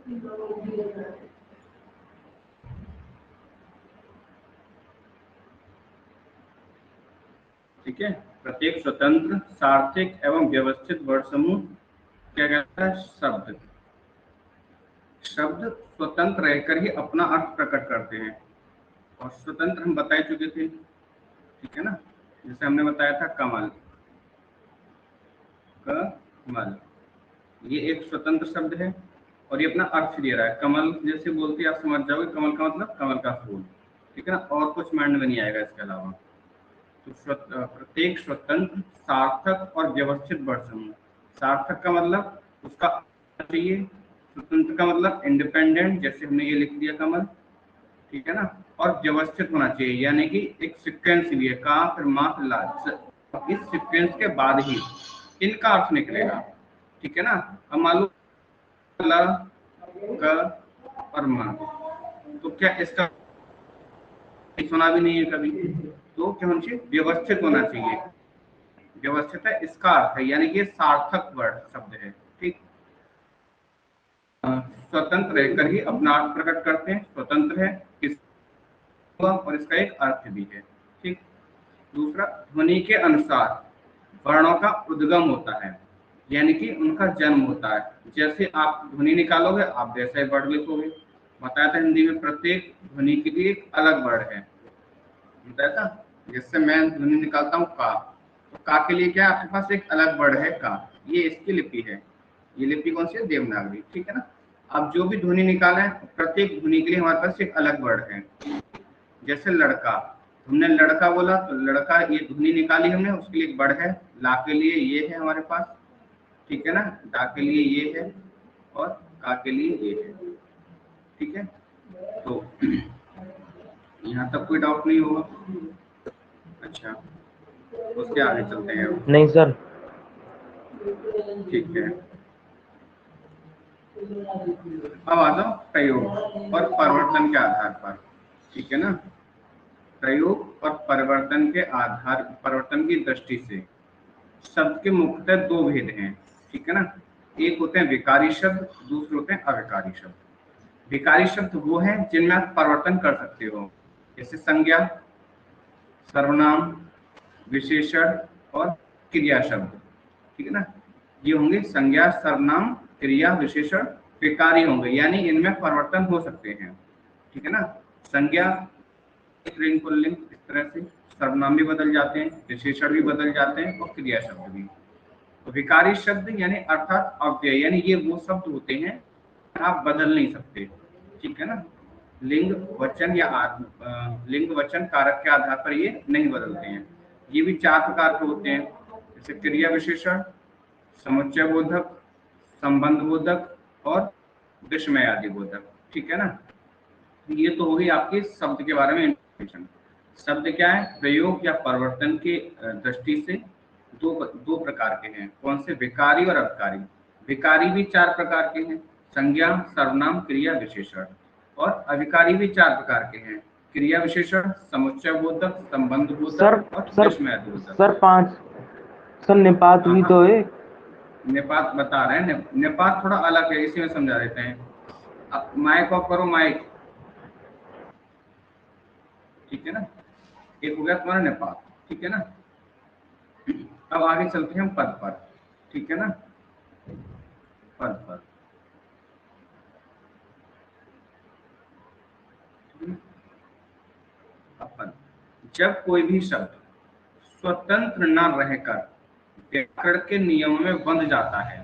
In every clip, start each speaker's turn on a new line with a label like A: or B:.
A: ठीक है, प्रत्येक स्वतंत्र, सार्थक एवं व्यवस्थित वर्ण समूह क्या कहता है? शब्द। शब्द स्वतंत्र रहकर ही अपना अर्थ प्रकट करते हैं, और स्वतंत्र हम बता चुके थे, ठीक है ना। जैसे हमने बताया था कमल, कमल, ये एक स्वतंत्र शब्द है और ये अपना अर्थ दे रहा है। कमल जैसे बोलते आप समझ जाओगे, कमल का मतलब कमल का फूल, ठीक है ना, और कुछ माइंड में नहीं आएगा इसके अलावा। तो प्रत्येक स्वतंत्र, सार्थक और व्यवस्थित वर्ण समूह। सार्थक का मतलब उसका चाहिए, स्वतंत्र का मतलब इंडिपेंडेंट, जैसे हमने ये लिख दिया कमल, ठीक है ना, और व्यवस्थित होना चाहिए, यानी कि एक सीक्वेंस भी है, का फिर मा फिर ला, इस सीक्वेंस के बाद ही इनका अर्थ निकलेगा, ठीक है ना। अब मान लो ल, क और मा, तो क्या इसका सुना भी नहीं है कभी, तो क्या होना चाहिए? व्यवस्थित होना चाहिए। व्यवस्थित है इसका अर्थ है, यानी कि ये सार्थक वर्ड शब्द है, ठीक। स्वतंत्र रहकर ही अपना अर्थ प्रकट करते हैं, स्वतंत्र है इस, और इसका एक अर्थ भी है, ठीक। दूसरा, ध्वनि के अनुसार वर्णों का उद्गम होता है, यानी कि उनका जन्म होता है। जैसे आप ध्वनि निकालोगे आप वैसा ही वर्ड लिखोगे। बताया था हिंदी में प्रत्येक ध्वनि के लिए एक अलग वर्ड है, बताया था। जैसे मैं ध्वनि निकालता हूँ का, तो का के लिए क्या आपके पास एक अलग वर्ड है का, ये इसकी लिपि है। ये लिपि कौन सी है? देवनागरी, ठीक है ना। अब जो भी ध्वनि निकाला है, प्रत्येक ध्वनि के लिए हमारे पास एक अलग वर्ड है। जैसे लड़का, हमने लड़का बोला तो लड़का, ये ध्वनि निकाली हमने, उसके लिए एक वर्ड है। ला के लिए ये है हमारे पास, ठीक है ना। डा के लिए ये है और का के लिए ये है, ठीक है। तो यहाँ तक कोई डाउट नहीं होगा। अच्छा, उसके आगे चलते हैं अब।
B: नहीं सर।
A: ठीक है, अब आ जाओ प्रयोग और परिवर्तन के आधार पर, ठीक है ना। प्रयोग और परिवर्तन के आधार, परिवर्तन की दृष्टि से शब्द के मुख्यतः दो भेद हैं, ठीक है ना। एक होते हैं विकारी शब्द, दूसरे होते हैं अविकारी शब्द। विकारी शब्द वो हैं जिनमें आप परिवर्तन कर सकते हो, जैसे संज्ञा, सर्वनाम, विशेषण और क्रिया शब्द, ठीक है ना। ये होंगे संज्ञा, सर्वनाम, क्रिया, विशेषण, विकारी होंगे, यानी इनमें परिवर्तन हो सकते हैं, ठीक है ना। संज्ञा स्त्रीलिंग पुल्लिंग इस तरह से, सर्वनाम भी बदल जाते हैं, विशेषण भी बदल जाते हैं और क्रिया शब्द भी। तो विकारी शब्द यानी अर्थात अव्यय, यानी ये वो शब्द होते हैं आप बदल नहीं सकते, ठीक है ना। लिंग वचन या लिंग वचन कारक के आधार पर ये नहीं बदलते हैं। ये भी चार प्रकार के होते हैं, जैसे क्रिया विशेषण, समुच्चय बोधक, संबंध बोधक और विस्मय आदि बोधक, ठीक है ना। ये तो होगी आपके शब्द के बारे में इंफॉर्मेशन। शब्द क्या है? प्रयोग या परिवर्तन की दृष्टि से दो दो प्रकार के हैं। कौन से? विकारी और अविकारी। विकारी भी चार प्रकार के हैं, संज्ञा, सर्वनाम, क्रिया, विशेषण। और अविकारी भी चार प्रकार के हैं, क्रिया विशेषण, समुच्चय बोधक, संबंध
B: सर
A: बोधक और
B: सर
A: विस्मय बोधक।
B: सर 5 सर निपात
A: हाँ
B: भी
A: हाँ,
B: तो है।
A: निपात बता रहे हैं, निपात थोड़ा अलग है, इसी में समझा देते हैं। अब माइक ऑफ करो, माइक, ठीक है ना। एक हो गया तुम्हारा नेपाल, ठीक है ना। अब आगे चलते हैं हम पद पर, ठीक है ना। पद पर, अब पद, जब कोई भी शब्द स्वतंत्र न रहकर व्याकरण के नियमों में बंध जाता है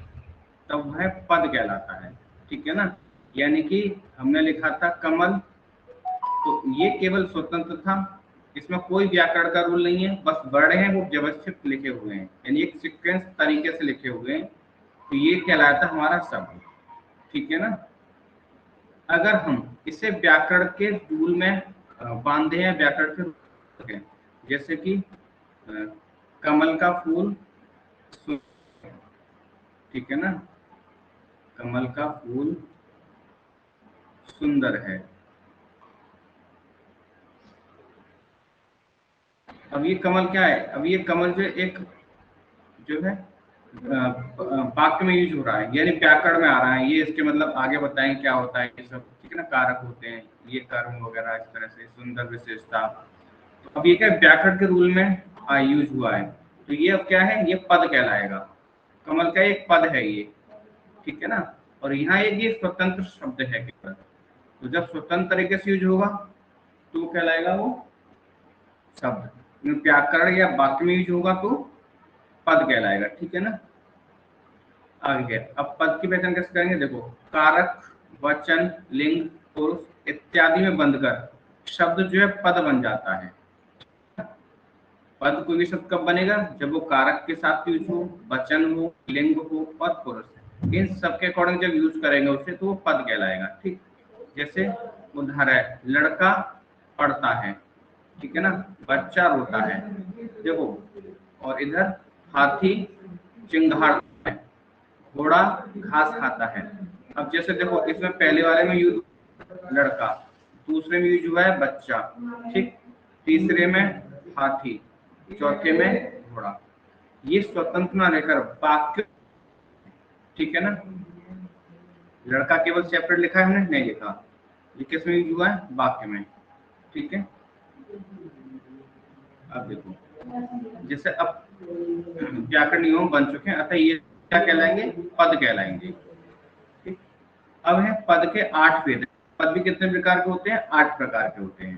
A: तब वह पद कहलाता है, ठीक है ना। यानी कि हमने लिखा था कमल, तो ये केवल स्वतंत्र था, इसमें कोई व्याकरण का रूल नहीं है, बस वर्ड हैं वो व्यवस्थित लिखे हुए हैं, यानी एक सीक्वेंस तरीके से लिखे हुए हैं, तो ये कहलाता हमारा शब्द, ठीक है ना। अगर हम इसे व्याकरण के रूल में बांधे हैं, व्याकरण के रूल हैं, जैसे कि कमल का फूल, ठीक है ना, कमल का फूल सुंदर है। अब ये कमल क्या है? अब ये कमल जो एक जो है वाक्य में यूज हो रहा है, यानी व्याकरण में आ रहा है, ये इसके मतलब आगे बताएंगे क्या होता है ये सब, ठीक है ना। कारक होते हैं ये कर्म वगैरह, इस तरह से सुंदर विशेषता। तो अब ये क्या व्याकरण के रूल में यूज हुआ है, तो ये अब क्या है, ये पद कहलाएगा। कमल का एक पद है ये, ठीक है ना। और यहाँ ये स्वतंत्र शब्द है केवल, तो जब स्वतंत्र तरीके से यूज होगा तो कहलाएगा वो शब्द। व्याकरण या वाक्य में यूज होगा तो पद कहलाएगा, ठीक है ना। आगे अब पद की पहचान कैसे करेंगे, देखो कारक, वचन, लिंग, पुरुष इत्यादि में बंद कर शब्द जो है पद बन जाता है। पद कोई भी शब्द कब बनेगा, जब वो कारक के साथ यूज हो, वचन हो, लिंग हो और पुरुष, इन सब के अकॉर्डिंग जब यूज करेंगे उसे तो वो पद कहलाएगा, ठीक। जैसे उदाहरण है, लड़का पढ़ता है, ठीक है ना, बच्चा रोता है, देखो। और इधर हाथी चिंगारता है, घोड़ा घास खाता है। अब जैसे देखो इसमें पहले वाले में यूज लड़का, दूसरे में यूज हुआ है बच्चा, ठीक, तीसरे में हाथी, चौथे में घोड़ा। ये स्वतंत्र ना रहकर वाक्य, ठीक है ना। लड़का केवल सेपरेट लिखा है हमने, नहीं लिखा, ये किस में यूज हुआ है, वाक्य में, ठीक है। अब देखो जैसे अब व्याकरण नियम बन चुके हैं, अतः ये क्या कहलाएंगे, पद कहलाएंगे, ठीक। अब है पद के 8 भेद। पद भी कितने प्रकार के होते हैं, 8 प्रकार के होते हैं।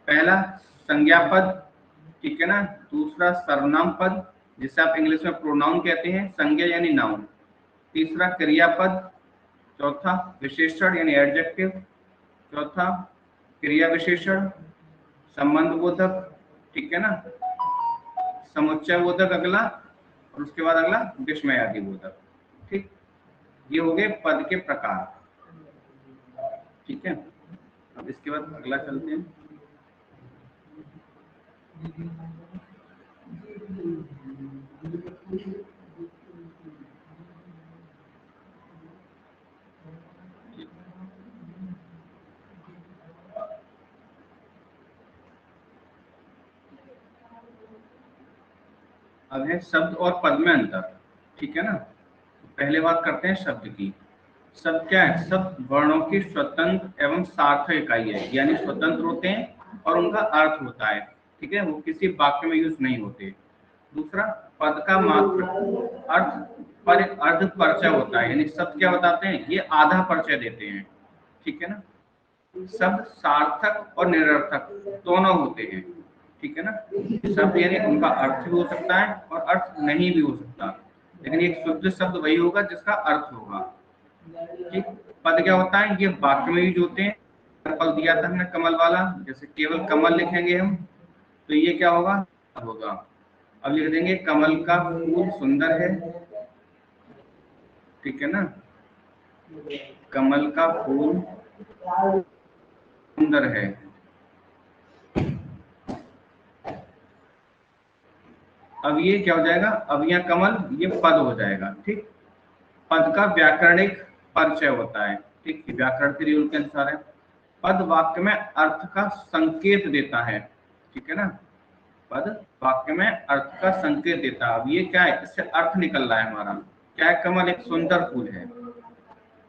A: पहला संज्ञा पद, ठीक है ना। दूसरा सर्वनाम पद, जिसे आप इंग्लिश में प्रोनाउन कहते हैं, संज्ञा यानी नाउन। तीसरा क्रियापद, चौथा विशेषण यानी एडजेक्टिव, चौथा क्रिया विशेषण, संबंध बोधक, ठीक है ना, समुच्चय बोधक अगला, और उसके बाद अगला विस्मयादि बोधक, ठीक। ये हो गए पद के प्रकार, ठीक है। अब इसके बाद अगला चलते हैं। अब है शब्द और पद में अंतर, ठीक है ना। पहले बात करते हैं शब्द की। शब्द क्या है, शब्द वर्णों की स्वतंत्र एवं सार्थक इकाई है, यानी स्वतंत्र होते हैं और उनका अर्थ होता है, ठीक है, वो किसी वाक्य में यूज नहीं होते। दूसरा, पद का मात्र अर्थ पर अर्ध परिचय होता है, यानी शब्द क्या बताते हैं, ये आधा परिचय देते हैं, ठीक है ना। शब्द सार्थक और निरर्थक दोनों होते हैं, ठीक है ना। शब्द यानी उनका अर्थ भी हो सकता है और अर्थ नहीं भी हो सकता, लेकिन एक शुद्ध शब्द वही होगा जिसका अर्थ होगा, ठीक। पद क्या होता है, ये वाक्य में यूज होते हैं। एग्जाम्पल दिया था हमने कमल वाला, जैसे केवल कमल लिखेंगे हम तो ये क्या होगा, होगा। अब लिख देंगे कमल का फूल सुंदर है, ठीक है ना, कमल का फूल सुंदर है। अब ये क्या हो जाएगा, अब यहाँ कमल ये पद हो जाएगा, ठीक। पद का व्याकरणिक परिचय होता है, ठीक, व्याकरण के रूल के अनुसार है। पद वाक्य में अर्थ का संकेत देता है, ठीक है ना। पद वाक्य में अर्थ का संकेत देता है। अब ये क्या है, इससे अर्थ निकल रहा है हमारा, क्या है, कमल एक सुंदर फूल है।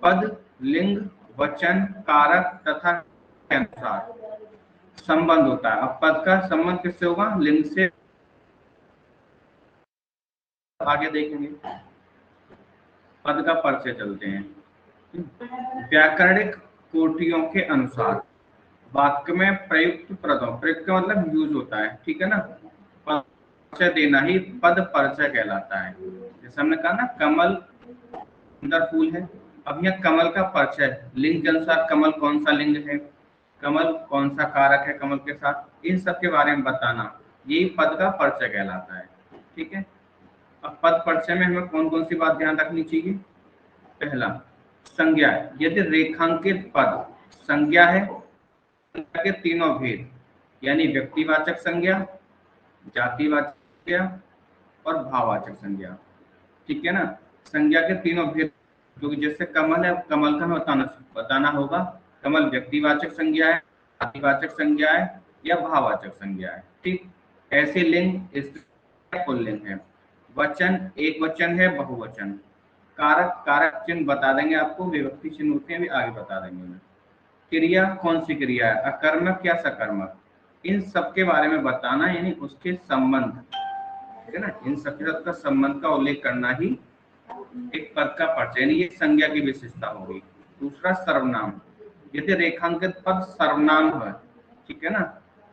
A: पद लिंग, वचन, कारक तथा के अनुसार संबंध होता है। अब पद का संबंध किससे होगा, लिंग से, आगे देखेंगे। पद का परिचय चलते हैं। व्याकरणिक कोटियों के अनुसार वाक्य में प्रयुक्त पदों, प्रयुक्त का मतलब यूज होता है, ठीक है ना, परिचय देना ही पद परिचय कहलाता है। जैसे हमने कहा ना कमल सुंदर फूल है, अब यह कमल का परिचय लिंग के अनुसार, कमल कौन सा लिंग है, कमल कौन सा कारक है कमल के साथ, इन सब के बारे में बताना, यही पद का परिचय कहलाता है, ठीक है। अब पद परिचय में हमें कौन कौन सी बात ध्यान रखनी चाहिए। पहला, संज्ञा, यदि रेखांकित पद संज्ञा है, संज्ञा के तीनों भेद, यानी व्यक्तिवाचक संज्ञा, जातिवाचक संज्ञा और भाववाचक संज्ञा, ठीक है ना। संज्ञा के तीनों भेद, क्योंकि जैसे कमल है, कमल का हमें बताना होगा कमल व्यक्तिवाचक संज्ञा है, जातिवाचक संज्ञा है या भाववाचक संज्ञा है, ठीक। ऐसे लिंग स्त्री पुल्लिंग है, वचन एक वचन है, बहुवचन। कारक, कारक चिन्ह बता देंगे आपको, विभक्ति चिन्ह होते हैं भी आगे बता देंगे मैं। क्रिया कौन सी क्रिया है, अकर्मक या सकर्मक, इन सब के बारे में बताना, यानी उसके संबंध, ठीक है ना, इन सबके साथ का संबंध का उल्लेख करना ही एक पद का परिचय, यानी ये संज्ञा की विशेषता होगी। दूसरा सर्वनाम, यदि रेखांकित पद सर्वनाम है, ठीक है ना,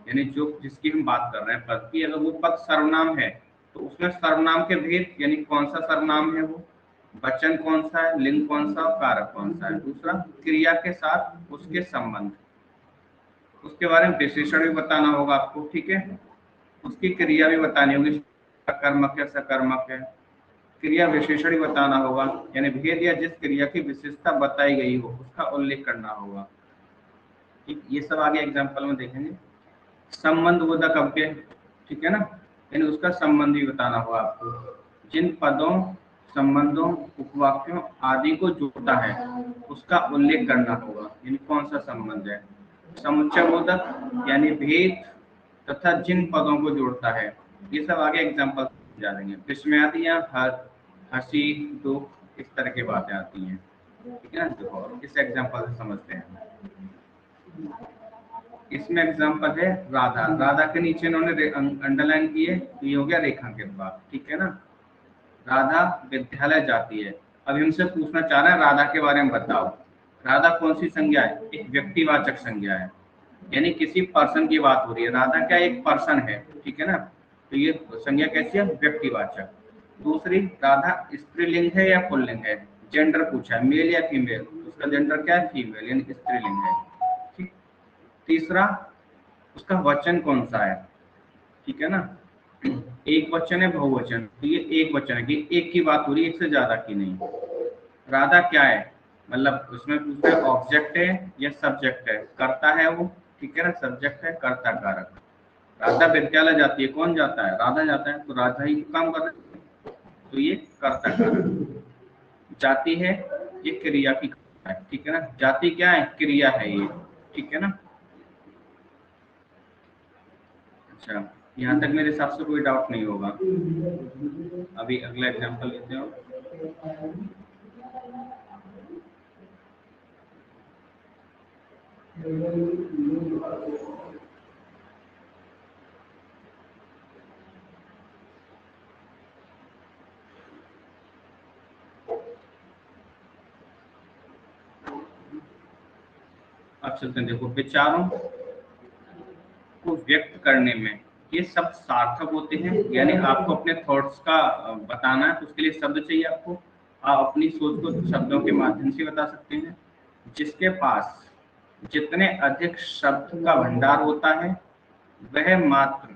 A: यानी जो जिसकी हम बात कर रहे हैं पद की, अगर वो पद सर्वनाम है तो उसमें सर्वनाम के भेद, यानी कौन सा सर्वनाम है वो, वचन कौन सा है, लिंग कौन सा, कारक कौन सा है। दूसरा क्रिया के साथ उसके संबंध, उसके बारे में विशेषण भी बताना होगा आपको, ठीक है, उसकी क्रिया भी बतानी होगी, कर्मक है सकर्मक है, क्रिया विशेषण ही बताना होगा, यानी भेद या जिस क्रिया की विशेषता बताई गई हो उसका उल्लेख करना होगा। ठीक, ये सब आगे एग्जांपल में देखेंगे। संबंध बोधक अव्यय, ठीक है ना, यानी उसका संबंध भी बताना होगा आपको, जिन पदों, संबंधों, उपवाक्यों आदि को जोड़ता है उसका उल्लेख करना होगा, यानी कौन सा संबंध है। समुच्चय बोधक यानी भेद तथा जिन पदों को जोड़ता है, ये सब आगे एग्जांपल जा देंगे। विस्मयादियां हंसी, दुख, इस तरह की बातें आती हैं, ठीक है ना। देखो इस एग्जांपल से समझते हैं। इसमें एग्जांपल है राधा, राधा के नीचे इन्होंने अंडरलाइन की है, ये हो गया रेखांकित भाग, ठीक है ना। राधा विद्यालय जाती है, अब हमसे पूछना चाह रहा है राधा के बारे में बताओ। राधा कौन सी संज्ञा है, एक व्यक्तिवाचक संज्ञा है, यानी किसी पर्सन की बात हो रही है। राधा क्या एक पर्सन है, ठीक है ना, तो ये संज्ञा कैसी है, व्यक्तिवाचक। दूसरी, राधा स्त्रीलिंग है या पुल्लिंग है, जेंडर पूछा है, मेल या फीमेल, उसका जेंडर क्या है, फीमेल, यानी स्त्रीलिंग है, ठीक। तीसरा, उसका वचन कौन सा है, ठीक है ना, एक वचन है, बहुवचन, तो ये एक वचन है कि एक की बात हो रही है, एक से ज्यादा की नहीं। राधा क्या है, मतलब उसमें पूछते हैं ऑब्जेक्ट है या सब्जेक्ट है, करता है वो, ठीक है ना, सब्जेक्ट है, कर्ता कारक। राधा विद्यालय जाती है, कौन जाता है, राधा जाता है, तो राधा ही काम कर रही है, तो ये कर्ता कारक। जाती है, ये क्रिया की है, ठीक है ना, जाति क्या है, क्रिया है ये, ठीक है ना। अच्छा, यहाँ तक मेरे हिसाब से कोई डाउट नहीं होगा। अभी अगला एग्जांपल लेते हो। अब चलते हैं, देखो विचारों को व्यक्त करने में ये शब्द सार्थक होते हैं, यानी आपको अपने थॉट्स का बताना है तो उसके लिए शब्द चाहिए आपको, आप अपनी सोच को शब्दों के माध्यम से बता सकते हैं। जिसके पास जितने अधिक शब्द का भंडार होता है वह मात्र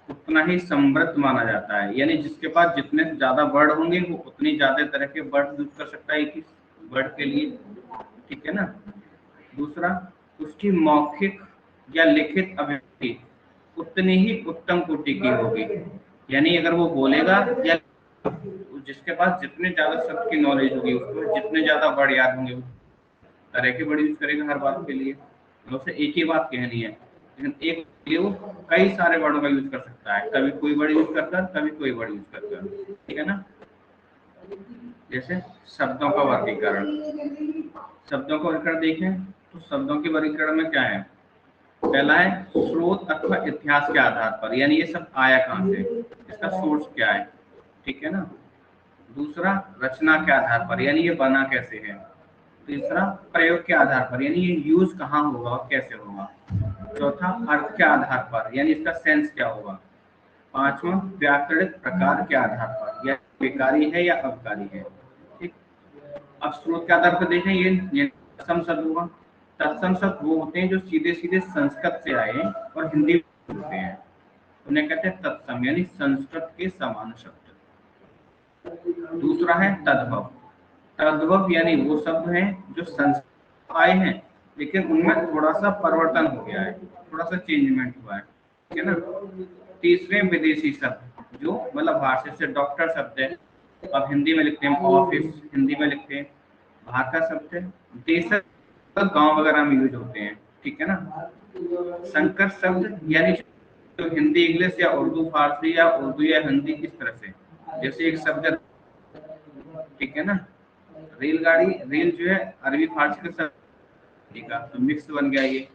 A: उतना ही समृद्ध माना जाता है, यानी जिसके पास जितने ज्यादा वर्ड होंगे वो उतनी ज्यादा तरह के वर्ड यूज कर सकता है एक ही वर्ड के लिए, ठीक है ना। दूसरा, उसकी मौखिक या लिखित अभिव्यक्ति उतनी ही उत्तम कोटि की होगी, यानी अगर वो बोलेगा या जिसके पास जितने ज्यादा शब्द की नॉलेज होगी उसको जितने ज्यादा वर्ड याद होंगे, तरह के वर्ड यूज करेगा हर बात के लिए, उसे एक ही बात कहनी है, लेकिन एक के लिए वो कई सारे वर्डों का यूज कर सकता है, कभी कोई वर्ड यूज कर कभी कोई वर्ड यूज कर, ठीक है ना। जैसे शब्दों का वर्गीकरण, शब्दों का वर्गीकरण देखें तो शब्दों के वर्गीकरण में क्या है, पहला है स्रोत अथवा इतिहास के आधार पर, यानी ये सब आया कहाँ से, इसका सोर्स क्या है, ठीक है ना। दूसरा, रचना के आधार पर, यानी ये बना कैसे है। तीसरा, प्रयोग के आधार पर, यानी ये यूज कहाँ होगा और कैसे होगा। चौथा, अर्थ के आधार पर, यानी इसका सेंस क्या होगा। पांचवा, व्याकरणिक प्रकार के आधार पर, या विकारी है या अवकारी है, ठीक। अब स्रोत के आधार पर देखें, ये तत्सम शब्द होगा। तत्सम शब्द वो होते हैं जो सीधे सीधे संस्कृत से आए और हिंदी में होते हैं, उन्हें कहते हैं तत्सम, यानी संस्कृत के समान शब्द। दूसरा है तद्भव, तद्भव यानी वो शब्द हैं जो संस्कृत आए हैं लेकिन उनमें थोड़ा सा परिवर्तन हो गया है, थोड़ा सा चेंजमेंट हुआ है, ठीक है ना। तीसरे, विदेशी शब्द, जो मतलब बाहर से डॉक्टर शब्द है, अब हिंदी में लिखते हैं, ऑफिस हिंदी में लिखते हैं, बाहर का शब्द है। देश गांव वगैरह में यूज होते हैं, ठीक है ना। संकर शब्द यानी जो हिंदी इंग्लिश या उर्दू फारसी या उर्दू या हिंदी इस तरह से, जैसे एक शब्द, ठीक है ना, रेलगाड़ी, रेल जो है अरबी फारसी का शब्द का, तो मिक्स बन गया ये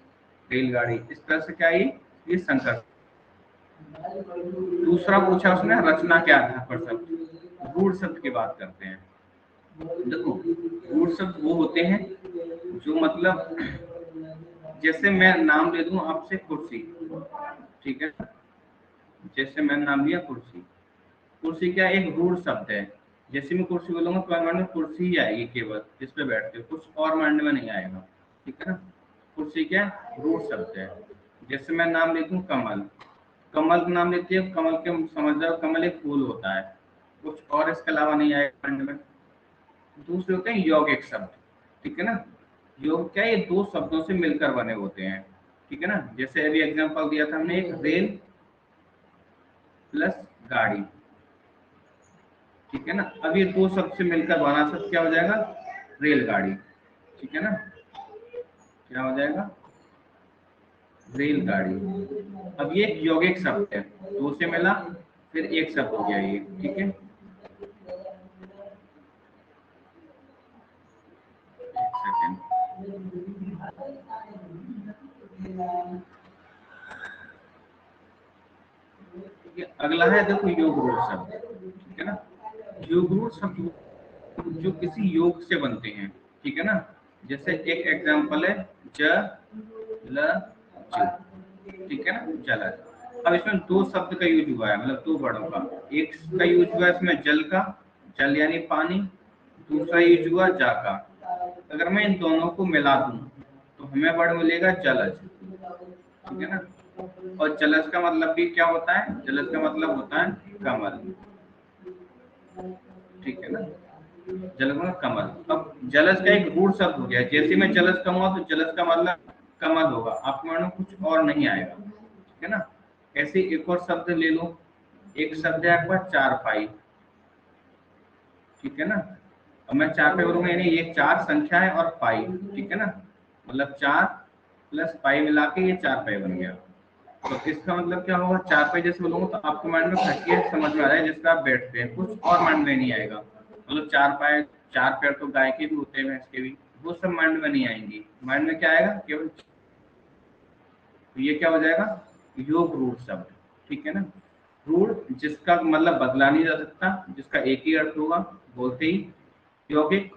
A: रेलगाड़ी। इस तरह से क्या है ये संकर। दूसरा पूछा उसने रचना के आधार पर शब्द, रूढ़ शब्द की बात करते हैं। देखो रूढ़ शब्द वो होते हैं जो मतलब, जैसे मैं नाम ले दूं आपसे कुर्सी, ठीक है, जैसे मैंने नाम लिया कुर्सी, कुर्सी क्या एक रूढ़ शब्द है। जैसे मैं कुर्सी बोलूंगा तो माइंड में कुर्सी ही आएगी केवल, जिस पे बैठते हो, कुछ और माइंड में नहीं आएगा, ठीक है ना। कुर्सी क्या रूढ़ शब्द है। जैसे मैं नाम ले दूं कमल, कमल का नाम लेते हैं, कमल के समझ जाओ कमल एक फूल होता है, कुछ और इसके अलावा नहीं आएगा माइंड में। दूसरे होते हैं यौगिक शब्द, ठीक है ना। योग क्या है, ये दो शब्दों से मिलकर बने होते हैं, ठीक है ना। जैसे अभी एग्जांपल दिया था हमने, एक रेल प्लस गाड़ी, ठीक है ना। अब ये दो शब्द से मिलकर बना शब्द क्या हो जाएगा, रेलगाड़ी, ठीक है ना। क्या हो जाएगा, रेलगाड़ी। अब ये एक यौगिक शब्द है, दो से मिला फिर एक शब्द हो गया ये, ठीक है। एक सेकेंड, ठीक है। अगला है देखो योग रूढ़ शब्द, ठीक है ना। योग रूढ़ शब्द जो किसी योग से बनते हैं, ठीक है ना। जैसे एक एग्जांपल है ज ल ज, ठीक है ना, जलज। अब इसमें दो शब्द का यूज हुआ है, मतलब दो वर्डों का। एक का यूज हुआ है इसमें जल का, जल यानी पानी, दूसरा यूज हुआ जा का। अगर मैं इन दोनों को मिला दूं तो हमें वर्ड मिलेगा जलज, ठीक है ना। और जलज का मतलब भी क्या होता है, जलज का मतलब होता है कमल, ठीक है ना। जलज मतलब कमल। अब जलज का एक रूढ़ शब्द हो गया, जैसे मैं जलज कहूंगा तो जलज का मतलब कमल होगा, आपको मानो कुछ और नहीं आएगा, ठीक है ना। ऐसे एक और शब्द ले लो, एक शब्द है आपका चारपाई, ठीक है ना। अब मैं चार पे बोलूंगा यानी ये चार संख्या है और पाई, ठीक है ना, मतलब चार प्लस पाई मिला के ये चार पाई बन गया। तो इसका मतलब क्या होगा, चार पाई जैसे बोलूंगा तो आपके माइंड में खटिया समझ में आ रहा है जिसका आप बैठते हैं, कुछ और माइंड में नहीं आएगा। मतलब चार पाए, चार पैर तो गाय के भी होते हैं, भैंस के भी, वो सब माइंड में नहीं आएंगी। माइंड में क्या आएगा केवल, तो ये क्या हो जाएगा, योग रूढ़ शब्द, ठीक है ना। रूढ़ जिसका मतलब बदला नहीं जा सकता, जिसका एक ही अर्थ होगा बोलते ही। यौगिक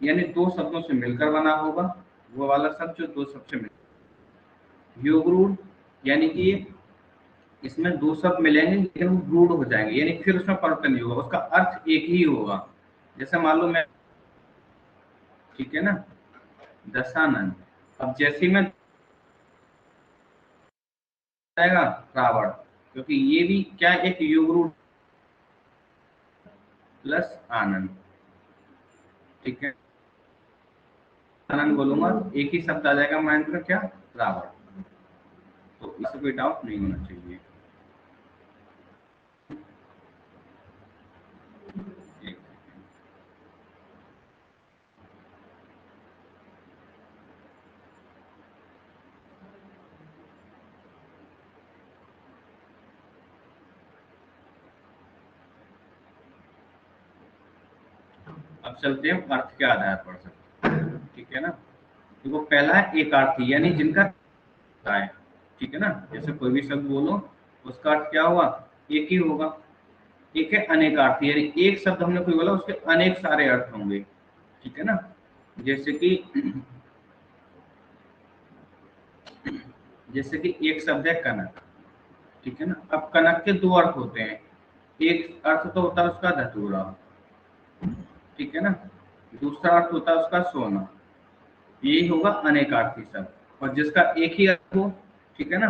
A: यानी दो शब्दों से मिलकर बना होगा, वो वाला शब्द जो दो शब्द से मिल। योग रूढ़ यानी कि इसमें दो शब्द मिलेंगे लेकिन वो रूढ़ हो जाएंगे, यानी फिर उसमें परिवर्तन नहीं होगा, उसका अर्थ एक ही होगा। जैसे मान लो मैं, ठीक है ना, दशानन। अब जैसे मैं जाएगा रावण, क्योंकि ये भी क्या एक योग रूढ़ प्लस आनंद, ठीक है। आनंद बोलूंगा एक ही शब्द आ जाएगा माइंड में, क्या, रावण। तो इससे कोई डाउट नहीं होना चाहिए। एक अब चलते हैं अर्थ के आधार पर सब, ठीक है ना। देखो पहला है एकार्थी, यानी जिनका है, ठीक है ना। जैसे कोई भी शब्द बोलो उसका अर्थ क्या हुआ, एक ही होगा। एक है अनेकार्थी, यानी एक शब्द हमने कोई बोला उसके अनेक सारे अर्थ होंगे, ठीक है ना। जैसे कि जैसे कि एक शब्द है कनक, ठीक है ना। अब कनक के दो अर्थ होते हैं, एक अर्थ तो होता है उसका धतूरा, ठीक है ना, दूसरा अर्थ होता है उसका सोना। यही होगा अनेकार्थी शब्द। और जिसका एक ही अर्थ हो, ठीक है ना,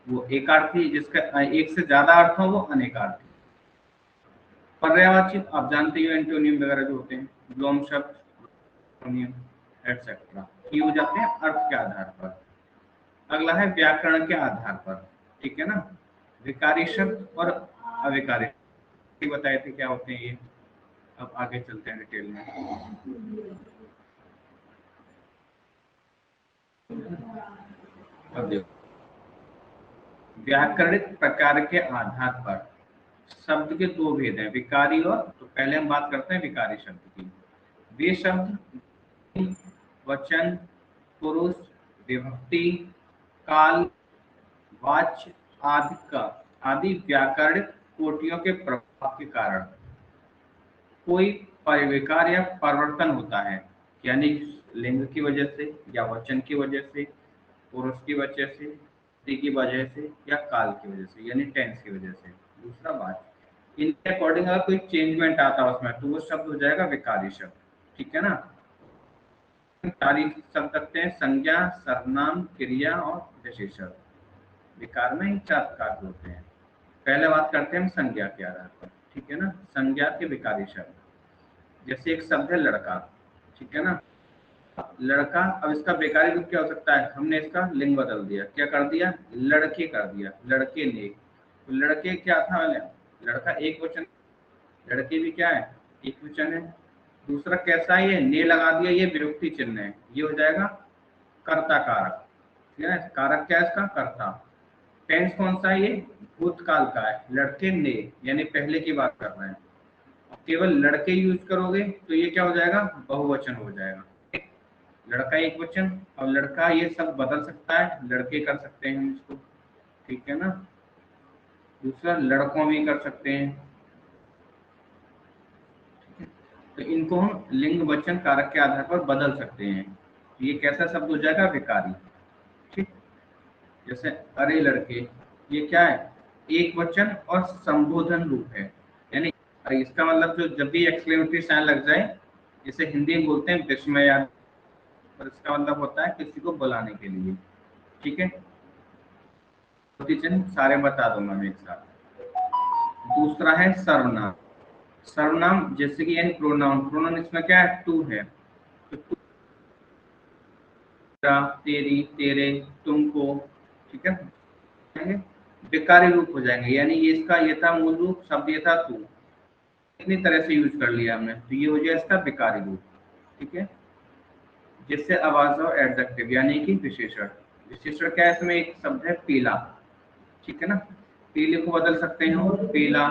A: वो एकार्थी, जिसका एक से ज्यादा अर्थ हो वो अनेकार्थी। पर्यायवाची आप जानते ही हो, एंटोनियम वगैरह जो होते हैं, व्योम शब्द, एंटोनियम एटसेट्रा, ये हो जाते हैं अर्थ के आधार पर। अगला है व्याकरण के आधार पर, ठीक है ना। विकारी शब्द और अविकारी बताए थे क्या होते हैं ये। अब आगे चलते हैं डिटेल में। अब देखो व्याकरणिक प्रकार के आधार पर शब्द के दो भेद हैं, विकारी और, तो पहले हम बात करते हैं विकारी शब्द की। वे शब्द वचन, पुरुष, विभक्ति, काल, वाच्य आदि व्याकरणिक कोटियों के प्रभाव के कारण कोई परिविकार या परिवर्तन होता है, यानी लिंग की वजह से या वचन की वजह से, पुरुष की वजह से, स्त्री की वजह से या काल की वजह से, यानी टेंस की वजह से। दूसरा बात, इनके अकॉर्डिंग अगर कोई चेंजमेंट आता है उसमें, तो वो शब्द हो जाएगा विकारी शब्द। ठीक है ना। विकारी शब्द रखते हैं संज्ञा, सर्वनाम, क्रिया और विशेषण। विकार में ही 4 प्रकार के होते हैं। पहले बात करते हैं हम संज्ञा के आधार पर। ठीक है ना। संज्ञा के विकारी शब्द, जैसे एक शब्द है लड़का। ठीक है ना। लड़का, अब इसका विकारी रूप क्या हो सकता है, हमने इसका लिंग बदल दिया, क्या कर दिया, लड़के कर दिया, लड़के ने। तो लड़के क्या था, लड़का एक वचन, लड़के भी क्या है, एक वचन है। दूसरा कैसा है, ये ने लगा दिया, ये विभक्ति चिन्ह है, ये हो जाएगा कर्ता कारक। ठीक है। कारक क्या है इसका, कर्ता। टेंस कौन सा है, ये भूतकाल का है, लड़के ने, यानी पहले की बात कर रहे हैं। केवल लड़के यूज करोगे तो ये क्या हो जाएगा, बहुवचन हो जाएगा। लड़का एक वचन, और लड़का ये सब बदल सकता है, लड़के कर सकते हैं हम इसको। ठीक है ना। दूसरा लड़कों में कर सकते हैं। तो इनको हम लिंग वचन कारक के आधार पर बदल सकते हैं। ये कैसा शब्द हो जाएगा, विकारी। ठीक। जैसे अरे लड़के, ये क्या है, एक वचन और संबोधन रूप है, यानी इसका मतलब जो जब भी एक्सक्लेमेटरी साइन लग जाए, इसे हिंदी में बोलते हैं विस्मय, और इसका मतलब होता है किसी को बुलाने के लिए। ठीक है। चिन्ह सारे बता दूंगा मैं एक साथ। दूसरा है सर्वनाम। सर्वनाम जैसे कि यानी प्रोनाउन, प्रोनाउन इसमें क्या है, टू है। तो तू, तेरा, तेरी, तेरे, तुमको। ठीक है। विकारी रूप हो जाएंगे, यानी ये इसका ये था मूल रूप, शब्द ये था तू, इतनी तरह से यूज कर लिया हमने, तो ये हो जाए इसका विकारी रूप। ठीक है। जिससे आवाज और एडजेक्टिव यानी कि विशेषण। विशेषण क्या है, इसमें एक शब्द है पीला। ठीक है ना। पीले को बदल सकते हैं हम, पीला,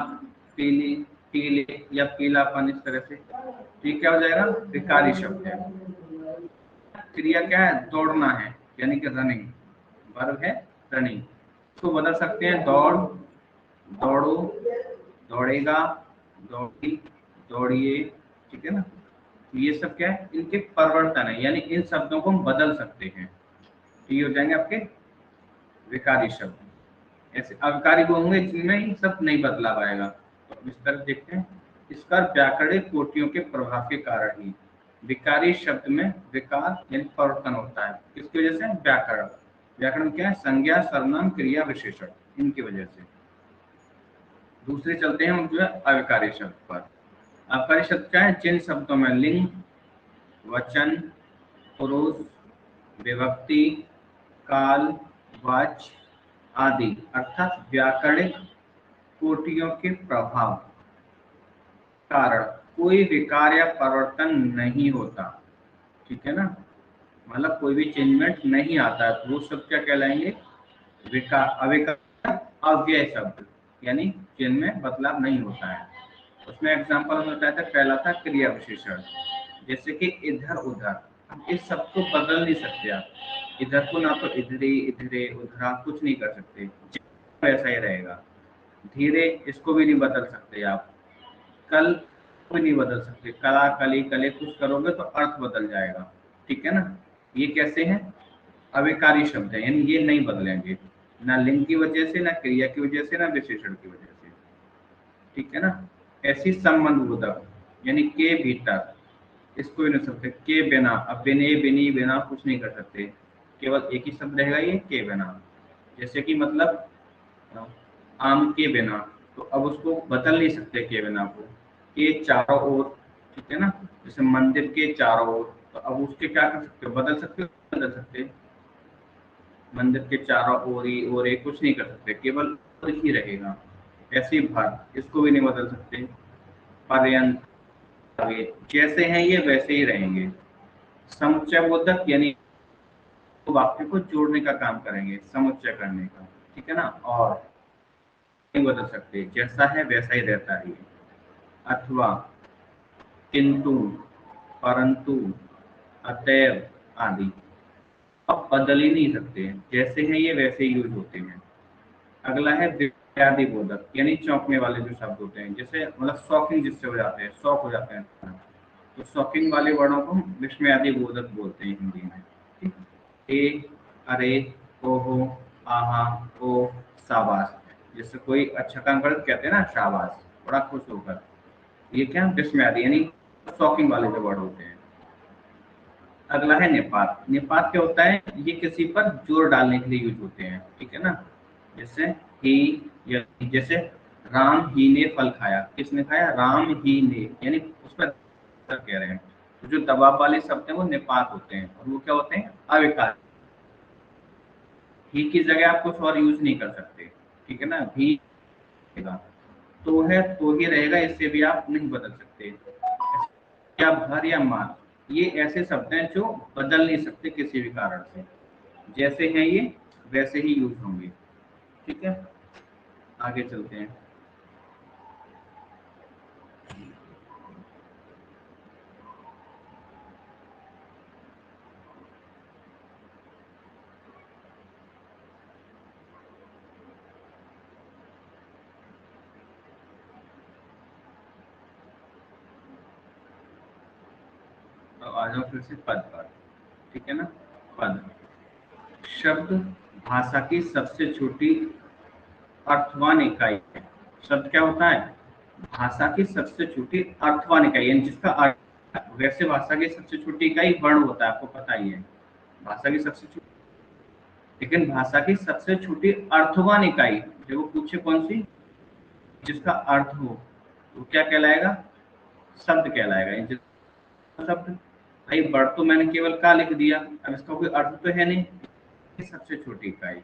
A: पीली, पीले या पीलापन, इस तरह से। तो ये क्या हो जाएगा, विकारी शब्द है। क्रिया क्या है, दौड़ना है, यानी कि रनिंग, वर्ब है रनिंग। इसको बदल सकते हैं दौड़, दौड़ो, दौड़ेगा, दौड़ी, दौड़िए। ठीक है ना। तो ये सब क्या है, इनके परिवर्तन है, यानी इन शब्दों को हम बदल सकते हैं। तो ये हो जाएंगे आपके विकारी शब्द। ऐसे अविकारी वो होंगे जिनमें ये सब नहीं बदला पाएगा। तो इस तरह देखते हैं, इसका व्याकरणिक कोटियों के प्रभाव के कारण ही विकारी शब्द में विकार यानी परिवर्तन होता है। किसकी वजह से, व्याकरण। व्याकरण क्या है, संज्ञा, सर्वनाम, क्रिया, विशेषण, इनकी वजह से। दूसरे चलते हैं हम जो है अविकारी शब्द पर। अविकारी शब्द क्या है, जिन शब्दों में लिंग, वचन, पुरुष, विभक्ति, काल, वाच्य आदि अर्थात व्याकरणिक कोटियों के प्रभाव कारण कोई विकार या परिवर्तन नहीं होता। ठीक है ना। मतलब कोई भी चेंजमेंट नहीं आता है, तो वो शब्द क्या कहलाएंगे, विकार, अविकार, अव्यय शब्द, यानी जिनमें बदलाव नहीं होता है। उसमें एग्जांपल हमने बताया था, पहला था क्रिया विशेषण, जैसे कि इधर उधर। अब इस शब्द को बदल नहीं सकते आप, इधर को ना तो इधरे, इधरे, उधरा कुछ नहीं कर सकते, वैसा ही रहेगा। धीरे, इसको भी नहीं बदल सकते आप। कल को नहीं बदल सकते, कला, कली, कले, कुछ करोगे तो अर्थ बदल जाएगा। ठीक है ना। ये कैसे हैं, अविकारी शब्द है, यानी ये नहीं बदलेंगे, ना लिंग की वजह से, ना क्रिया की वजह से, ना विशेषण की वजह से। ठीक है ना। ऐसी संबंध बोधक, यानी के भीतर, इसको भी नहीं सकते, के बिना, अब बिने, बिनी, बिना कुछ नहीं कर सकते, केवल एक ही शब्द रहेगा ये, के बिना। जैसे कि मतलब आम के बिना, तो अब उसको बदल नहीं सकते के बिना को, के चारों ओर। ठीक है ना। जैसे मंदिर के चारों ओर, तो अब उसके क्या कर सकते हो, बदल सकते हो, बदल सकते, मंदिर के चारों ओर ही, और एक कुछ नहीं कर सकते, केवल ही रहेगा। ऐसे ही भर, इसको भी नहीं बदल सकते, पर्यंत, आगे जैसे हैं ये वैसे ही रहेंगे। समुच्चय बोधक, यानी वाक्य को जोड़ने का काम करेंगे, समुच्चय करने का। ठीक है ना। और नहीं बदल सकते, जैसा है वैसा ही रहता है ये। अथवा, किंतु, परंतु, अतएव आदि अब बदल ही नहीं सकते, जैसे हैं ये वैसे ही यूज होते हैं। अगला है विस्मयादि बोधक, यानी चौंकने वाले जो शब्द होते हैं, जैसे मतलब शॉकिंग जिससे हो जाते हैं, शॉक हो जाते हैं, तो शॉकिंग वाले वर्णों को हम विस्मयादि बोधक बोलते हैं हिंदी में। ठीक, ए, अरे, ओहो, आहा, ओ, शाबाश। जैसे कोई अच्छा काम करे तो कहते हैं ना शाबाश, बड़ा खुश होकर, ये क्या विस्मयादि यानी शॉकिंग वाले जो वर्ड होते हैं। अगला है निपात। निपात क्या होता है, ये किसी पर जोर डालने के लिए यूज होते हैं, ठीक है ना। जैसे ही, या जैसे राम ही ने फल खाया, किसने खाया, राम ही ने, यानी उस पर कह रहे हैं। तो जो दबाव वाले शब्द हैं वो निपात होते हैं, और वो क्या होते हैं, अविकार। ही की जगह आप कुछ और यूज नहीं कर सकते, ठीक है ना। भी तो है तो ही रहेगा, इससे भी आप नहीं बदल सकते। या भर या मान, ये ऐसे शब्द हैं जो बदल नहीं सकते किसी भी कारण से, जैसे हैं ये वैसे ही यूज होंगे, ठीक है। आगे चलते हैं। तो आ जाओ फिर से पद पर, ठीक है ना। पद शब्द भाषा की सबसे छोटी अर्थवान इकाई है। शब्द क्या होता है, भाषा की सबसे छोटी अर्थवान इकाई, यानी जिसका अर्थ, वैसे भाषा की सबसे छोटी इकाई वर्ण होता है, आपको पता ही है, भाषा की सबसे छोटी। लेकिन भाषा की सबसे छोटी अर्थवान इकाई, जब वो पूछे कौन सी, जिसका अर्थ हो, तो क्या कहलाएगा, शब्द कहलाएगा। ये शब्द, भाई वर्ड तो मैंने केवल का लिख दिया, अब इसका कोई अर्थ तो है नहीं, सबसे छोटी इकाई।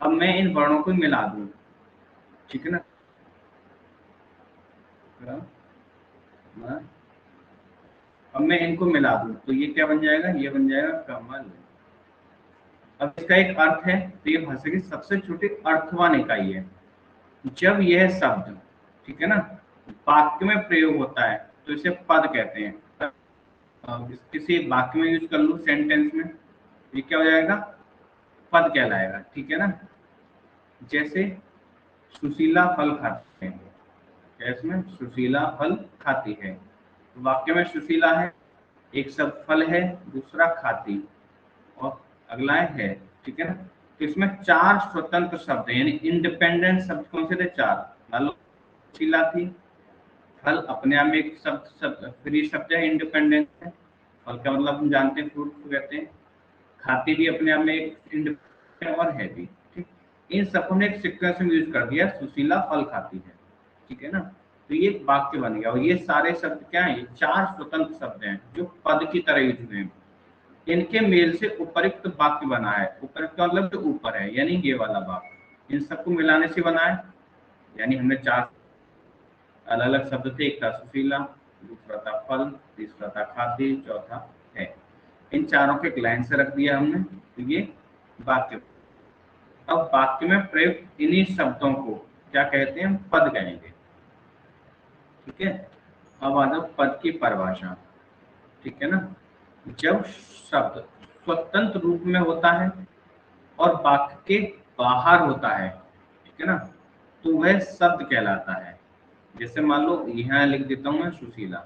A: अब मैं इन वर्णों को मिला दूं, ठीक है ना। हाँ? अब मैं इनको मिला दूं तो ये क्या बन जाएगा, ये बन जाएगा कमल। अब इसका एक अर्थ है, तो ये भाषा की सबसे छोटी अर्थवान इकाई है। जब यह शब्द, ठीक है ना, वाक्य में प्रयोग होता है तो इसे पद कहते हैं। किसी वाक्य में यूज कर लूं, सेंटेंस में, ये क्या हो जाएगा, पद कहलाएगा, ठीक है ना। जैसे सुशीला फल खाती है, क्या इसमें, सुशीला फल खाती है, तो वाक्य में सुशीला है, एक शब्द फल है, दूसरा खाती, और अगला है, ठीक है ना। तो इसमें चार स्वतंत्र शब्द हैं, यानी इंडिपेंडेंट शब्द कौन से थे, चार। मान लो सुशीला थी, फल अपने आप में एक शब्द, फ्री शब्द है, इंडिपेंडेंट है। फल का मतलब हम जानते हैं, फ्रूट को कहते हैं। खाती भी अपने आप में एक इंडिपेंडेंट और है भी, ठीक। इन सबको ने एक सीक्वेंस में यूज कर दिया, सुशीला फल खाती है, ठीक है ना। तो ये वाक्य बन गया, और ये सारे शब्द क्या है, ये चार स्वतंत्र शब्द हैं जो पद की तरह यूज हुए हैं। इनके मेल से उपयुक्त वाक्य बना है। उपयुक्त का मतलब जो ऊपर है, यानी ये वाला वाक्य इन सबको मिलाने से बना है। यानी हमने चार अलग अलग शब्द थे, एक था सुशीला, दूसरा था फल, तीसरा था खाद्य, चौथा है। इन चारों को एक लाइन से रख दिया हमने, तो ये वाक्य। अब वाक्य में प्रयुक्त इन्हीं शब्दों को क्या कहते हैं, हम पद कहेंगे, ठीक है। अब आ जाओ पद की परिभाषा, ठीक है ना। जब शब्द स्वतंत्र रूप में होता है और वाक्य के बाहर होता है, ठीक है ना, तो वह शब्द कहलाता है। जैसे मान लो यहाँ लिख देता हूँ मैं सुशीला,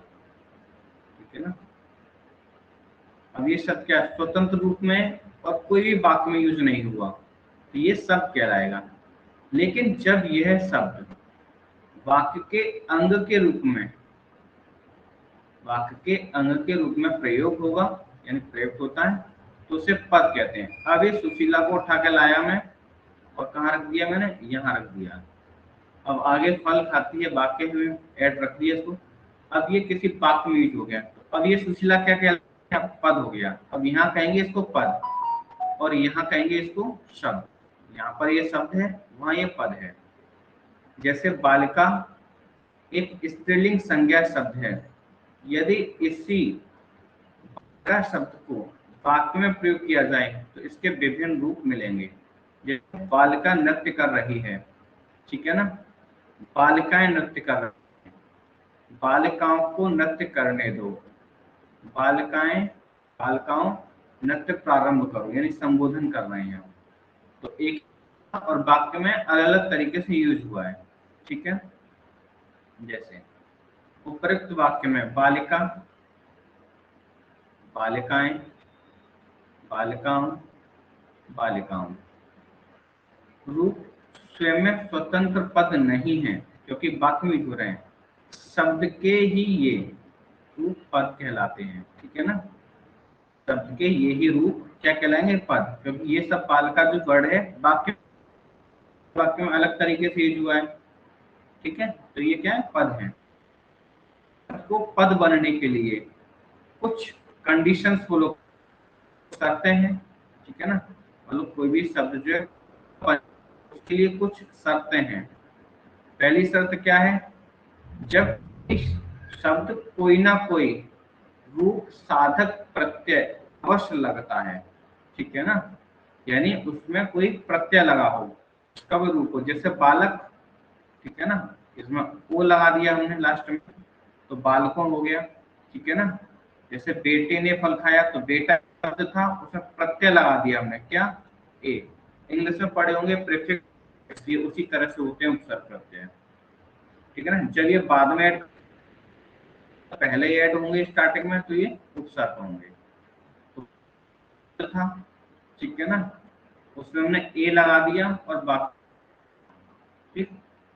A: ठीक है ना। अब ये शब्द क्या है, स्वतंत्र रूप में और कोई भी वाक्य में यूज नहीं हुआ, तो ये शब्द कहलाएगा। लेकिन जब यह शब्द वाक्य के अंग के रूप में, वाक्य के अंग के रूप में प्रयोग होगा, यानी प्रयुक्त होता है, तो उसे पद कहते हैं। अब ये सुशीला को उठा के लाया मैं, और कहाँ रख दिया मैंने, यहाँ रख दिया। अब आगे फल खाती है, वाक्य में ऐड रख दिया इसको। अब ये किसी वाक्य में यूज हो गया, तो अब ये सुशीला क्या कहलाया, पद हो गया। अब यहाँ कहेंगे इसको पद, और यहाँ कहेंगे इसको शब्द। यहाँ पर ये शब्द है, वहां ये पद है। जैसे बालिका एक स्त्रीलिंग संज्ञा शब्द है, यदि इसी बालिका शब्द को वाक्य में प्रयोग किया जाए तो इसके विभिन्न रूप मिलेंगे। जैसे बालिका नृत्य कर रही है, ठीक है ना, बालिकाएं नृत्य कर रही हैं, बालिकाओं को नृत्य करने दो। बालिकाओं नृत्य प्रारंभ करो, यानी संबोधन कर रहे हैं। तो एक और वाक्य में अलग अलग तरीके से यूज हुआ है, ठीक है। जैसे उपरोक्त वाक्य में बालिका, बालिकाएं, बालिकाओं, बालिकाओं। रूप स्वयं में स्वतंत्र पद नहीं है, क्योंकि वाक्य में जुड़ रहे हैं। शब्द के ही ये रूप पद कहलाते हैं, ठीक है ना। शब्द के ये ही रूप क्या कहलाएंगे? पद, क्योंकि ये सब बालिका जो वर्ड है वाक्य में अलग तरीके से यूज हुआ है, ठीक है। तो ये क्या है? पद है। तो पद बनने के लिए कुछ कंडीशंस फॉलो करते हैं, ठीक है ना। मतलब कोई भी शब्द जो है उसके लिए कुछ शर्तें हैं। पहली शर्त क्या है? जब इस शब्द कोई ना कोई रूप साधक प्रत्यय अवश्य लगता है, ठीक है ना। यानी उसमें कोई प्रत्यय लगा हो, उसका भी रूप हो। जैसे बालक, ठीक है ना, इसमें ओ लगा दिया हमने लास्ट में, तो बालकों हो गया, ठीक है ना। जैसे बेटे ने फल खाया, तो बेटा शब्द था, उसमें प्रत्यय लगा दिया हमने, क्या? ए। इंग्लिश में पढ़े होंगे प्रीफिक्स, ये उसी तरह से होते हैं उपसर्ग प्रत्यय, ठीक है ना। जब ये बाद में पहले ऐड होंगे स्टार्टिंग में, तो ये उपसर्ग होंगे। तो था, ठीक है ना, उसमें हमने ए लगा दिया और बाकी, ठीक।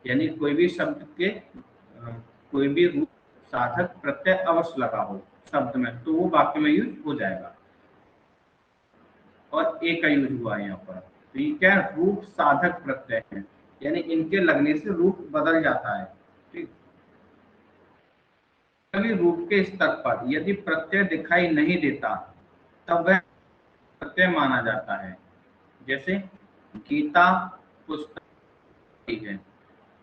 A: यानी कोई भी शब्द के कोई भी रूप साधक प्रत्यय अवश्य लगा हो शब्द में, तो वो वाक्य में यूज हो जाएगा। और ए का यूज हुआ है यहाँ पर, तो ये क्या है? रूप साधक प्रत्यय है, यानी इनके लगने से रूप बदल जाता है, ठीक। कभी रूप के स्तर पर यदि प्रत्यय दिखाई नहीं देता तब वह प्रत्यय माना जाता है। जैसे गीता पुस्तक है,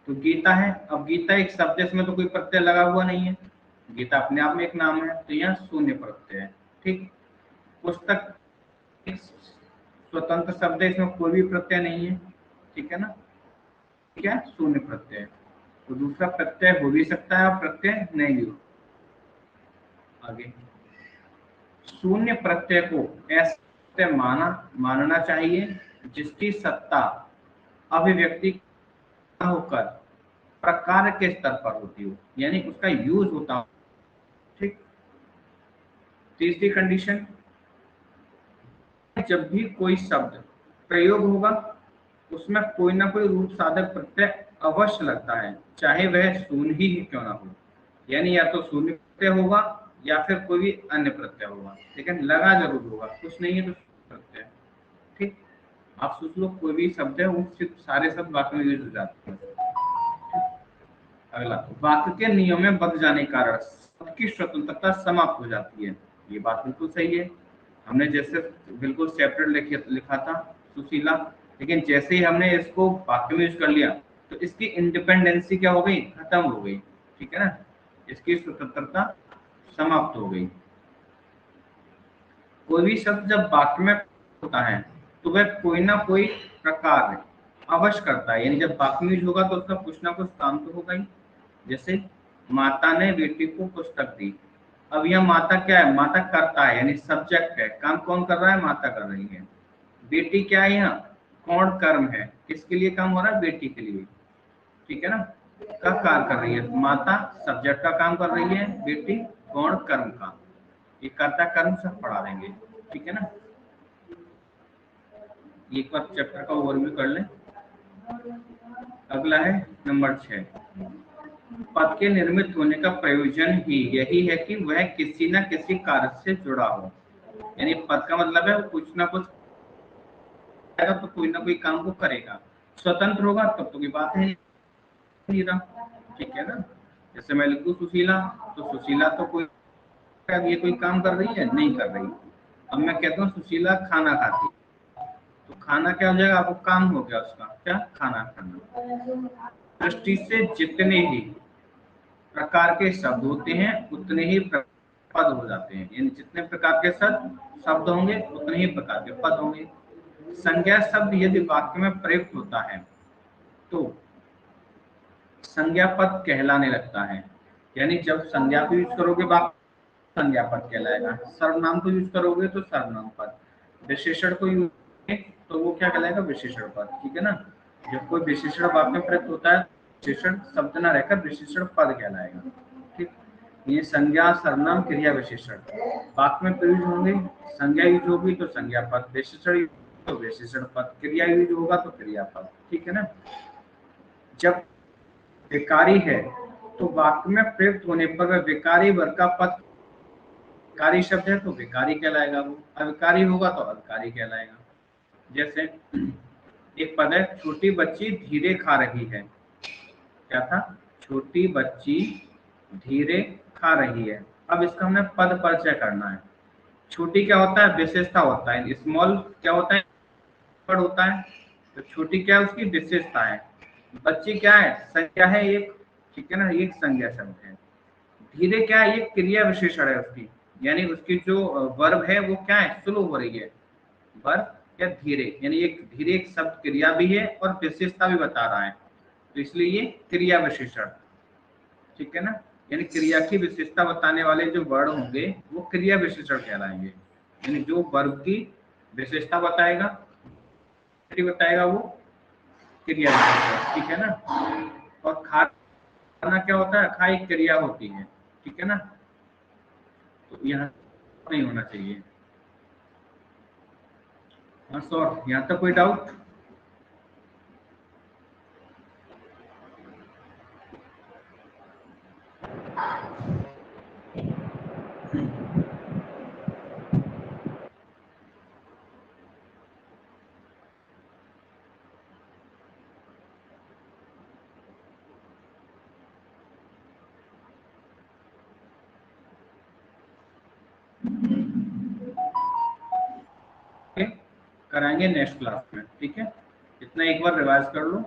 A: तो गीता है, अब गीता एक शब्द है, इसमें तो कोई प्रत्यय लगा हुआ नहीं है, गीता अपने आप में एक नाम है, तो यहाँ शून्य प्रत्यय है, ठीक। पुस्तक एक स्वतंत्र शब्द है, इसमें कोई भी प्रत्यय नहीं है, ठीक है ना, क्या? शून्य प्रत्यय। तो दूसरा प्रत्यय हो भी सकता है और प्रत्यय नहीं भी हो। आगे शून्य प्रत्यय को ऐसे मानना चाहिए जिसकी सत्ता अभिव्यक्ति होकर प्रकार के स्तर पर होती हो, यानी उसका यूज होता हो, ठीक। तीसरी कंडीशन, जब भी कोई शब्द प्रयोग होगा उसमें कोई ना कोई रूप साधक प्रत्यय अवश्य लगता है, चाहे वह शून्य ही क्यों ना हो। यानी या तो शून्य प्रत्यय होगा या फिर कोई भी अन्य प्रत्यय होगा, लेकिन लगा जरूर होगा, कुछ नहीं है तो प्रत्यय, ठीक। आप सोच लो कोई भी शब्द है वो सिर्फ सारे शब्द वाक्य में यूज हो जाते हैं। अगला, वाक्य के नियम में बदल जाने के कारण शब्द की स्वतंत्रता समाप्त हो जाती है। ये बात बिल्कुल सही है। हमने जैसे बिल्कुल सेपरेट लिखा था सुशीला, लेकिन जैसे ही हमने इसको वाक्य में यूज कर लिया तो इसकी इंडिपेंडेंसी क्या हो गई? खत्म हो गई, ठीक है ना। इसकी स्वतंत्रता समाप्त हो गई। कोई भी शब्द जब वाक्य में होता है तो वह कोई ना कोई प्रकार अवश्य करता है, यानी जब वाक्य में यूज होगा तो उसका कुछ ना कुछ काम तो होगा ही। जैसे माता ने बेटी को पुस्तक दी, अब यह माता क्या है? माता करता है, यानी सब्जेक्ट है, काम कौन कर रहा है? माता कर रही है। बेटी क्या है? यहाँ कौन कर्म है, किसके लिए काम हो रहा है? बेटी के लिए, ठीक है ना। का कार्य कर रही है, माता सब्जेक्ट का काम कर रही है, बेटी कौन कर्म का। ये कर्ता कर्म सब पढ़ा देंगे, ठीक है ना। एक बार चैप्टर का ओवरव्यू कर लें। अगला है नंबर 6, पद के निर्मित होने का प्रयोजन ही यही है कि वह किसी न किसी कार्य से जुड़ा हो। यानी पद का मतलब है वो कुछ ना कुछ तो कोई ना कोई काम को करेगा। स्वतंत्र होगा तब तो कोई बात है नहीं रहा, ठीक है ना। जैसे मैं लिखूं सुशीला, तो सुशीला तो कोई ये कोई काम कर रही है? नहीं कर रही। अब मैं कहता हूँ सुशीला खाना खाती, तो खाना क्या हो जाएगा? आपको काम हो गया उसका, क्या? खाना खाना। दृष्टि से जितने ही प्रकार के शब्द होते हैं उतने ही पद हो जाते हैं, यानी जितने प्रकार के शब्द होंगे उतने ही प्रकार के पद होंगे। संज्ञा शब्द यदि वाक्य में प्रयुक्त होता है तो संज्ञा पद कहलाने लगता है। यानी जब संज्ञा को यूज करोगे वाक्य संज्ञा पद कहलाएगा, सर्वनाम को यूज करोगे तो सर्वनाम पद, विशेषण को यूज तो वो क्या कहलाएगा, विशेषण पद। ठीक है ना। जब कोई विशेषण वाक्य में प्रयुक्त होता है, विशेषण शब्द ना रहकर विशेषण पद कहलाएगा। ठीक, ये संज्ञा, सर्वनाम, क्रिया, विशेषण वाक्य में प्रयुक्त होंगे। संज्ञा यूज होगी तो संज्ञा पद, विशेषण तो विशेषण पद, क्रिया यूज होगा तो क्रिया पद। ठीक है ना। जब विकारी है तो वाक्य में प्रयुक्त होने पर वह विकारी वर्ग का पद, विकारी शब्द है तो विकारी कहलाएगा, वो अविकारी होगा तो अविकारी कहलाएगा। जैसे एक पद है, छोटी बच्ची धीरे खा रही है। क्या था, छोटी बच्ची धीरे खा रही है। अब इसका हमने पद परिचय करना है। छोटी क्या होता है, विशेषता होता है। स्मॉल क्या होता है, पद होता है। तो छोटी क्या है, उसकी विशेषता है। बच्ची क्या है, संज्ञा है एक। ठीक है ना, एक संज्ञा शब्द है। धीरे क्या है, एक क्रिया विशेषण है उसकी, यानी उसकी जो वर्ब है वो क्या है, स्लो हो रही है। वर्ब या धीरे, यानी एक धीरे एक शब्द क्रिया भी है और विशेषता भी बता रहा है, तो इसलिए ये क्रिया विशेषण। ठीक है ना, यानी क्रिया की विशेषता बताने वाले जो वर्ड होंगे वो क्रिया विशेषण कहलाएंगे। यानी जो वर्ब की विशेषता बताएगा, बताएगा वो क्रिया विशेषण। ठीक है ना। और खाना क्या होता है, खा एक क्रिया होती है। ठीक है ना, तो यहाँ नहीं होना चाहिए। हाँ सर, यहाँ तक कोई डाउट? कराएंगे नेक्स्ट क्लास में। ठीक है, इतना एक बार रिवाइज कर लो।